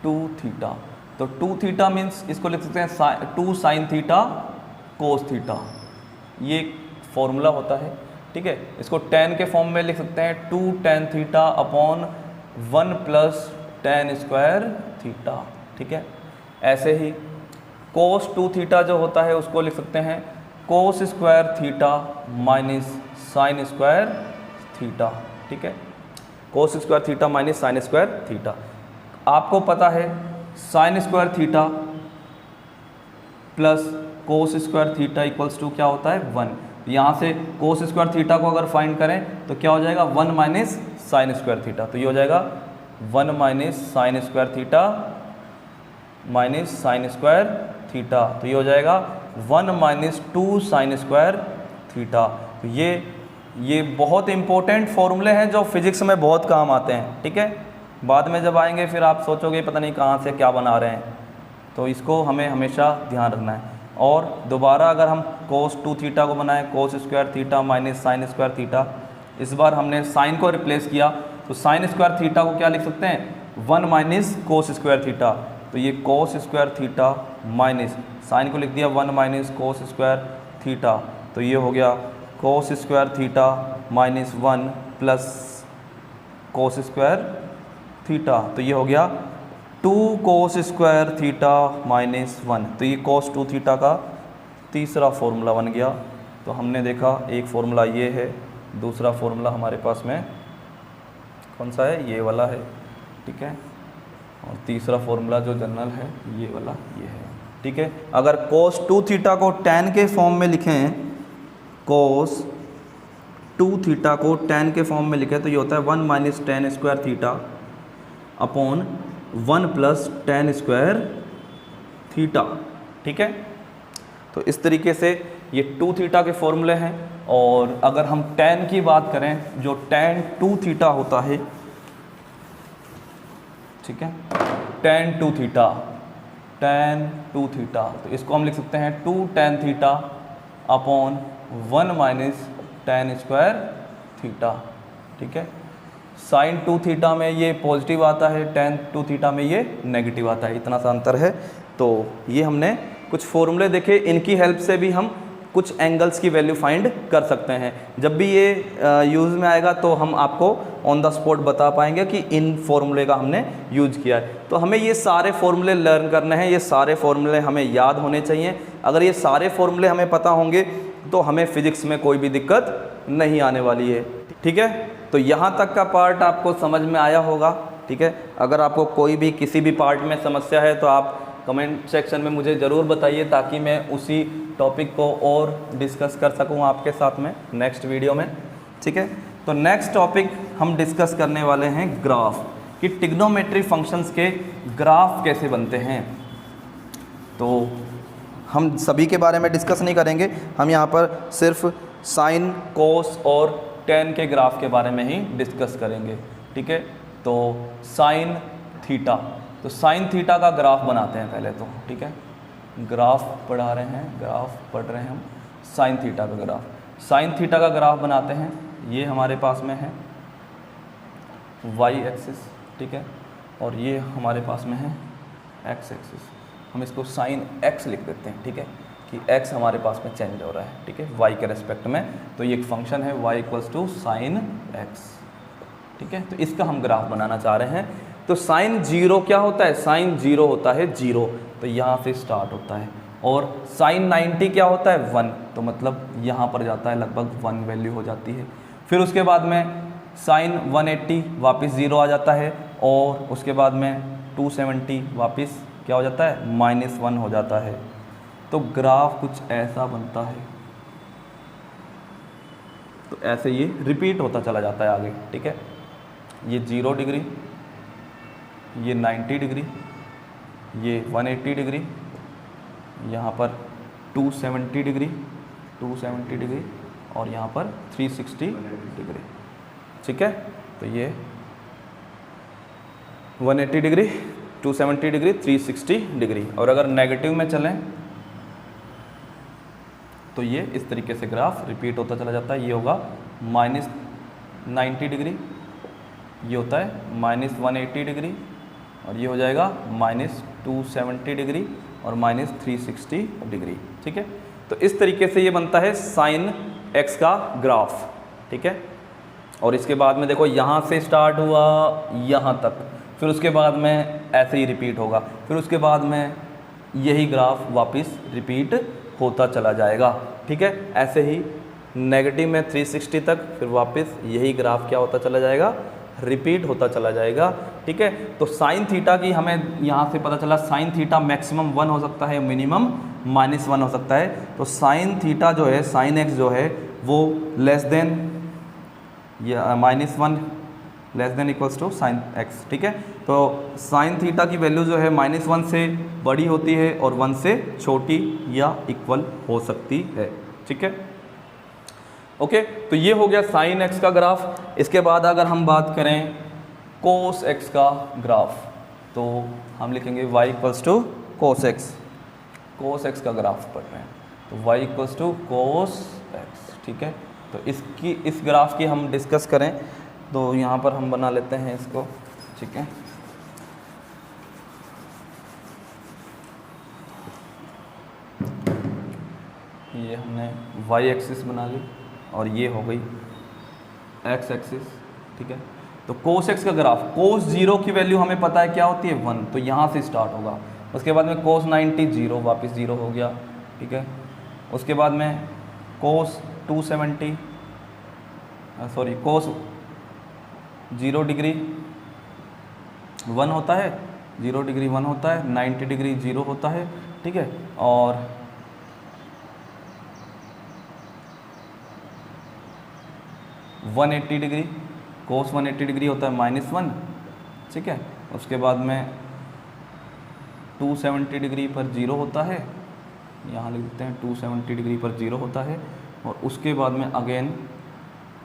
2 थीटा, तो 2 थीटा मीन्स इसको लिख सकते हैं 2 साइन थीटा कोस थीटा, ये फॉर्मूला होता है, ठीक है। इसको tan के फॉर्म में लिख सकते हैं 2 tan theta upon 1 plus tan square theta, ठीक है। ऐसे ही कोस 2 थीटा जो होता है उसको लिख सकते हैं cos square theta minus sine square theta, ठीक है, cos square theta minus sine square theta. आपको पता है sine square theta plus cos square theta equals to क्या होता है 1। यहाँ से कोस स्क्वायर थीटा को अगर फाइंड करें तो क्या हो जाएगा 1 माइनस साइन स्क्वायर थीटा। तो ये हो जाएगा 1 minus sine square theta minus sine square theta. तो ये हो जाएगा 1 माइनस 2 साइन स्क्वायर थीटा। तो ये बहुत इंपॉर्टेंट फॉर्मूले हैं जो फिजिक्स में बहुत काम आते हैं, ठीक है। बाद में जब आएंगे फिर आप सोचोगे पता नहीं कहाँ से क्या बना रहे हैं, तो इसको हमें हमेशा ध्यान रखना है। और दोबारा अगर हम cos 2 थीटा को बनाएं cos square theta minus sine square theta, इस बार हमने साइन को रिप्लेस किया तो साइन स्क्वायर थीटा को क्या लिख सकते हैं 1 माइनस कोस स्क्वायर थीटा। तो ये cos square theta minus sine को लिख दिया 1 माइनस कोस स्क्वायर थीटा। तो ये हो गया cos square theta minus 1 plus cos square theta. तो ये हो गया 2 cos स्क्वायर थीटा माइनस 1। तो ये cos 2 थीटा का तीसरा फॉर्मूला बन गया। तो हमने देखा एक फ़ॉर्मूला ये है, दूसरा फॉर्मूला हमारे पास में कौन सा है, ये वाला है, ठीक है। और तीसरा फॉर्मूला जो जनरल है ये वाला ये है, ठीक है। अगर cos 2 थीटा को tan के फॉर्म में लिखें, cos 2 थीटा को tan के फॉर्म में लिखें तो ये होता है 1 minus tan square theta upon 1 plus tan square theta, ठीक है। तो इस तरीके से ये 2 थीटा के फॉर्मूले हैं। और अगर हम tan की बात करें, जो tan 2 थीटा होता है, ठीक है, tan 2 थीटा, तो इसको हम लिख सकते हैं 2 tan theta upon 1 minus tan square theta, ठीक है। साइन 2 थीटा में ये पॉजिटिव आता है, tan 2 थीटा में ये नेगेटिव आता है, इतना सा अंतर है। तो ये हमने कुछ फॉर्मूले देखे, इनकी हेल्प से भी हम कुछ एंगल्स की वैल्यू फाइंड कर सकते हैं। जब भी ये यूज़ में आएगा तो हम आपको ऑन द स्पॉट बता पाएंगे कि इन फॉर्मूले का हमने यूज़ किया है। तो हमें ये सारे फॉर्मूले लर्न करने हैं, ये सारे फॉर्मूले हमें याद होने चाहिए। अगर ये सारे फॉर्मूले हमें पता होंगे तो हमें फिजिक्स में कोई भी दिक्कत नहीं आने वाली है, ठीक है। तो यहाँ तक का पार्ट आपको समझ में आया होगा, ठीक है। अगर आपको कोई भी किसी भी पार्ट में समस्या है तो आप कमेंट सेक्शन में मुझे ज़रूर बताइए, ताकि मैं उसी टॉपिक को और डिस्कस कर सकूं आपके साथ में नेक्स्ट वीडियो में, ठीक है। तो नेक्स्ट टॉपिक हम डिस्कस करने वाले हैं ग्राफ, कि ट्रिग्नोमेट्री फंक्शंस के ग्राफ कैसे बनते हैं। तो हम सभी के बारे में डिस्कस नहीं करेंगे, हम यहाँ पर सिर्फ साइन, कोस और tan के ग्राफ के बारे में ही डिस्कस करेंगे, ठीक है। तो साइन थीटा, तो साइन थीटा का ग्राफ बनाते हैं पहले तो, ठीक है। ग्राफ पढ़ रहे हैं हम साइन थीटा का ग्राफ। साइन थीटा का ग्राफ बनाते हैं, ये हमारे पास में है y एक्सिस, ठीक है, और ये हमारे पास में है x एक्सिस। हम इसको साइन x लिख देते हैं, ठीक है, कि x हमारे पास में चेंज हो रहा है, ठीक है, y के रेस्पेक्ट में। तो ये एक फंक्शन है y equals to sine x, ठीक है। तो इसका हम ग्राफ बनाना चाह रहे हैं। तो साइन 0 क्या होता है, साइन 0 होता है 0, तो यहाँ से स्टार्ट होता है। और साइन 90 क्या होता है 1, तो मतलब यहाँ पर जाता है, लगभग 1 वैल्यू हो जाती है। फिर उसके बाद में साइन 180 वापस 0 आ जाता है, और उसके बाद में 270 वापस क्या हो जाता है, -1 हो जाता है। तो ग्राफ कुछ ऐसा बनता है। तो ऐसे ये रिपीट होता चला जाता है आगे, ठीक है। ये 0 डिग्री, ये 90 डिग्री, ये 180 डिग्री, यहाँ पर 270 डिग्री और यहाँ पर 360 डिग्री, ठीक है। तो ये 180 डिग्री, 270 डिग्री, 360 डिग्री। और अगर नेगेटिव में चलें तो ये इस तरीके से ग्राफ रिपीट होता चला जाता है। ये होगा -90 डिग्री, ये होता है -180 डिग्री, और ये हो जाएगा -270 डिग्री और -360 डिग्री, ठीक है। तो इस तरीके से ये बनता है साइन x का ग्राफ, ठीक है। और इसके बाद में देखो यहाँ से स्टार्ट हुआ यहाँ तक, फिर उसके बाद में ऐसे ही रिपीट होगा, फिर उसके बाद में यही ग्राफ वापस रिपीट होता चला जाएगा, ठीक है। ऐसे ही नेगेटिव में 360 तक, फिर वापस यही ग्राफ क्या होता चला जाएगा, रिपीट होता चला जाएगा, ठीक है। तो साइन थीटा की हमें यहाँ से पता चला, साइन थीटा मैक्सिमम 1 हो सकता है, मिनिमम -1 हो सकता है। तो साइन थीटा जो है, साइन x जो है वो लेस देन या -1 less than equals to sine x, ठीक है। तो साइन थीटा की वैल्यू जो है -1 से बड़ी होती है और 1 से छोटी या इक्वल हो सकती है, ठीक है। ओके, तो ये हो गया साइन एक्स का ग्राफ। इसके बाद अगर हम बात करें कोस एक्स का ग्राफ, तो हम लिखेंगे y equals to cos x. Cos x का ग्राफ पढ़ रहे हैं तो y equals to cos x, ठीक है। तो इस ग्राफ की हम डिस्कस करें तो यहाँ पर हम बना लेते हैं इसको, ठीक है। ये हमने y एक्सिस बना ली और ये हो गई x एक्सिस, ठीक है। तो कोस एक्स का ग्राफ, कोस 0 की वैल्यू हमें पता है क्या होती है 1, तो यहाँ से स्टार्ट होगा। उसके बाद में कोस 90 0, वापस 0 हो गया, ठीक है। उसके बाद में कोस 270 सॉरी कोस 0 डिग्री 1 होता है, 0 डिग्री 1 होता है, 90 डिग्री 0 होता है, ठीक है। और (180 डिग्री कोस 180 डिग्री होता है -1, ठीक है। उसके बाद में 270 डिग्री पर 0 होता है, यहाँ लिख देते हैं 270 डिग्री पर 0 होता है। और उसके बाद में अगेन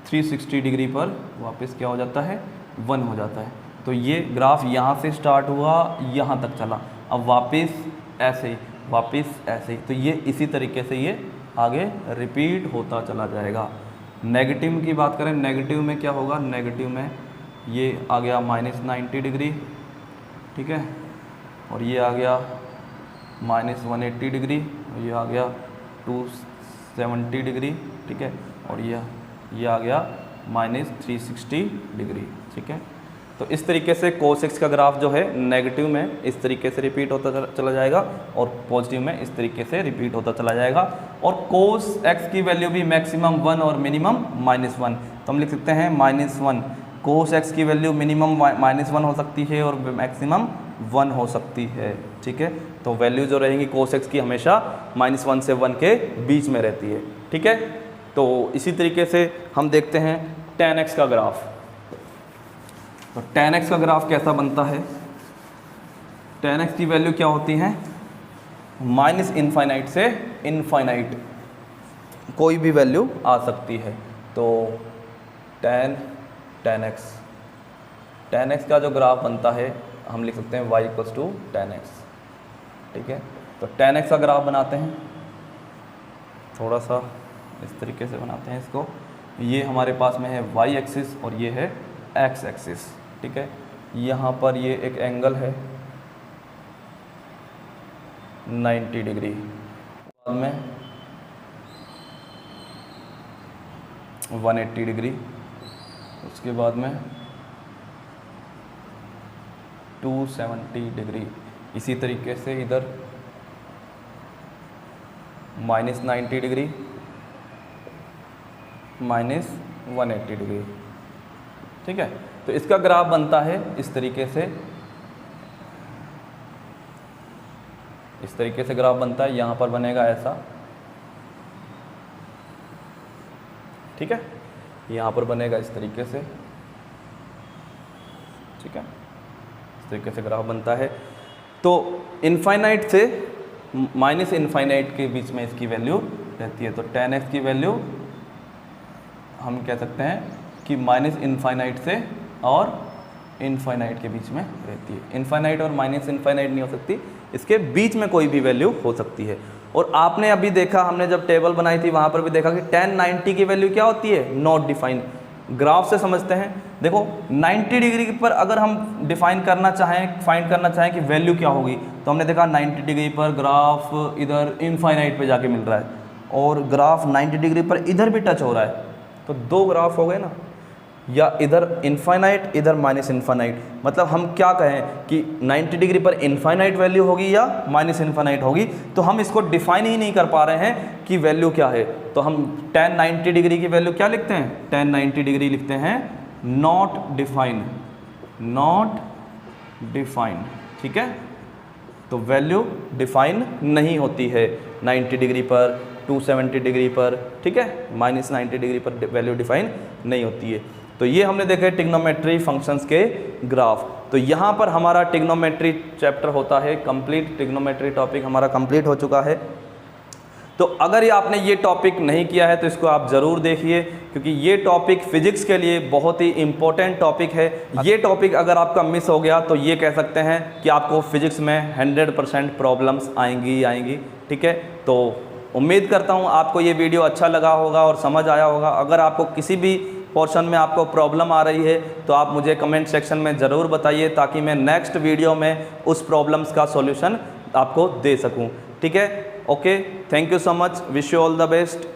360 डिग्री पर वापस क्या हो जाता है 1 हो जाता है। तो ये ग्राफ यहाँ से स्टार्ट हुआ, यहाँ तक चला, अब वापस ऐसे ही, वापस ऐसे ही। तो ये इसी तरीके से ये आगे रिपीट होता चला जाएगा। नेगेटिव की बात करें, नेगेटिव में क्या होगा, नेगेटिव में ये आ गया -90 डिग्री, ठीक है। और ये आ गया -180 डिग्री, और ये आ गया 270 डिग्री, ठीक है। और ये आ गया -360 डिग्री, ठीक है। तो इस तरीके से कोस एक्स का ग्राफ जो है नेगेटिव में इस तरीके से रिपीट होता चला जाएगा और पॉजिटिव में इस तरीके से रिपीट होता चला जाएगा। और कोस एक्स की वैल्यू भी मैक्सिमम 1 और मिनिमम -1, तो हम लिख सकते हैं -1। कोस एक्स की वैल्यू मिनिमम -1 हो सकती है और मैक्सिमम 1 हो सकती है, ठीक है। तो वैल्यू जो रहेंगी कोस एक्स की हमेशा -1 से 1 के बीच में रहती है, ठीक है। तो इसी तरीके से हम देखते हैं tan x का ग्राफ। तो tan x का ग्राफ कैसा बनता है, tan x की वैल्यू क्या होती है -इनफाइनाइट से इनफाइनाइट कोई भी वैल्यू आ सकती है। तो tan x का जो ग्राफ बनता है हम लिख सकते हैं y equals to tan x, ठीक है। तो tan x का ग्राफ बनाते हैं, थोड़ा सा इस तरीके से बनाते हैं इसको। ये हमारे पास में है y एक्सिस और ये है x एक्सिस, ठीक है। यहाँ पर ये एक एंगल है 90 डिग्री, बाद में 180 डिग्री, उसके बाद में 270 डिग्री। इसी तरीके से इधर -90 डिग्री, -180 डिग्री, ठीक है। तो इसका ग्राफ बनता है इस तरीके से, इस तरीके से ग्राफ बनता है। यहाँ पर बनेगा ऐसा, ठीक है। यहाँ पर बनेगा इस तरीके से, ठीक है। इस तरीके से ग्राफ बनता है। तो इनफाइनाइट से -इनफाइनाइट के बीच में इसकी वैल्यू रहती है। तो tan x की वैल्यू हम कह सकते हैं कि -इनफाइनाइट से और इनफाइनाइट के बीच में रहती है। इनफाइनाइट और -इनफाइनाइट नहीं हो सकती, इसके बीच में कोई भी वैल्यू हो सकती है। और आपने अभी देखा, हमने जब टेबल बनाई थी वहाँ पर भी देखा कि tan 90 की वैल्यू क्या होती है, नॉट डिफाइन। ग्राफ से समझते हैं, देखो 90 डिग्री पर अगर हम डिफाइन करना चाहें, फाइंड करना चाहें कि वैल्यू क्या होगी, तो हमने देखा 90 डिग्री पर ग्राफ इधर इनफाइनाइट पे जाके मिल रहा है और ग्राफ 90 डिग्री पर इधर भी टच हो रहा है। तो दो ग्राफ हो गए ना, या इधर इनफाइनाइट इधर -इनफाइनाइट। मतलब हम क्या कहें कि 90 डिग्री पर इनफाइनाइट वैल्यू होगी या -इनफाइनाइट होगी, तो हम इसको डिफाइन ही नहीं कर पा रहे हैं कि वैल्यू क्या है। तो हम tan 90 डिग्री की वैल्यू क्या लिखते हैं, tan 90 डिग्री लिखते हैं नॉट डिफाइन, नॉट डिफाइन, ठीक है। तो वैल्यू डिफाइन नहीं होती है 90 डिग्री पर, 270 डिग्री पर, ठीक है। -90 डिग्री पर वैल्यू डिफाइन नहीं होती है। तो ये हमने देखे ट्रिग्नोमेट्री फंक्शंस के ग्राफ। तो यहाँ पर हमारा ट्रिग्नोमेट्री चैप्टर होता है कंप्लीट, ट्रिग्नोमेट्री टॉपिक हमारा कंप्लीट हो चुका है। तो अगर ये आपने ये टॉपिक नहीं किया है तो इसको आप ज़रूर देखिए, क्योंकि ये टॉपिक फिजिक्स के लिए बहुत ही इम्पोर्टेंट टॉपिक है। ये टॉपिक अगर आपका मिस हो गया तो ये कह सकते हैं कि आपको फिजिक्स में 100% प्रॉब्लम्स आएंगी। ठीक है, तो उम्मीद करता हूँ आपको ये वीडियो अच्छा लगा होगा और समझ आया होगा। अगर आपको किसी भी पोर्शन में आपको प्रॉब्लम आ रही है तो आप मुझे कमेंट सेक्शन में ज़रूर बताइए, ताकि मैं नेक्स्ट वीडियो में उस प्रॉब्लम्स का सॉल्यूशन आपको दे सकूं। ठीक है, okay, thank you so much, wish you all the best.